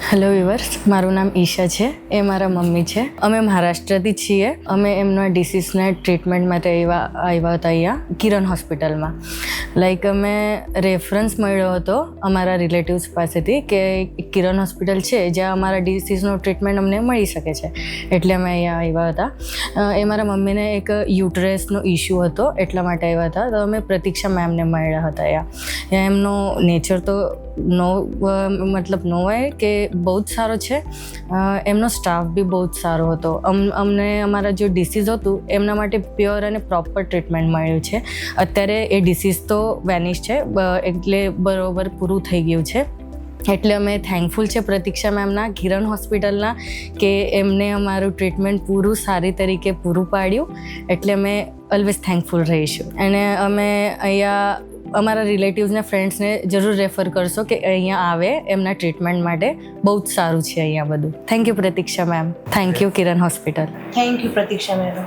Hello weavers, મારું નામ ઈશા છે. એ મારા મમ્મી છે. અમે મહારાષ્ટ્રથી છીએ. અમે એમના ડિસીઝને ટ્રીટમેન્ટ માટે આવ્યા હતા અહીંયા કિરણ હોસ્પિટલમાં. લાઈક અમે રેફરન્સ મળ્યો હતો અમારા રિલેટિવ્સ પાસેથી કે કિરણ હોસ્પિટલ છે જ્યાં અમારા ડિસીઝનું ટ્રીટમેન્ટ અમને મળી શકે છે, એટલે અમે અહીંયા આવ્યા હતા. એ મારા મમ્મીને એક યુટરસનો ઇશ્યુ હતો, એટલા માટે આવ્યા હતા. તો અમે પ્રતીક્ષા મેમને મળ્યા હતા અહીંયા. એમનો નેચર તો નો હોય કે બહુ જ સારો છે. એમનો સ્ટાફ બી બહુ જ સારો હતો. અમને અમારા જે ડિસીઝ હતું એમના માટે પ્યોર અને પ્રોપર ટ્રીટમેન્ટ મળ્યું છે. અત્યારે એ ડિસીઝ તો વેનિશ છે, એટલે બરોબર પૂરું થઈ ગયું છે. એટલે અમે થેન્કફુલ છે પ્રતીક્ષા મેમના, કિરણ હોસ્પિટલના, કે એમને અમારું ટ્રીટમેન્ટ પૂરું સારી તરીકે પૂરું પાડ્યું. એટલે અમે ઓલવેઝ થેન્કફુલ રહીશું. અને અમે અહીંયા અમારા રિલેટિવ્સને, ફ્રેન્ડ્સને જરૂર રેફર કરશો કે અહીંયા આવે એમના ટ્રીટમેન્ટ માટે. બહુ જ સારું છે અહીંયા બધું. Thank you Pratiksha ma'am. Thank you Kiran hospital. Thank you Pratiksha madam.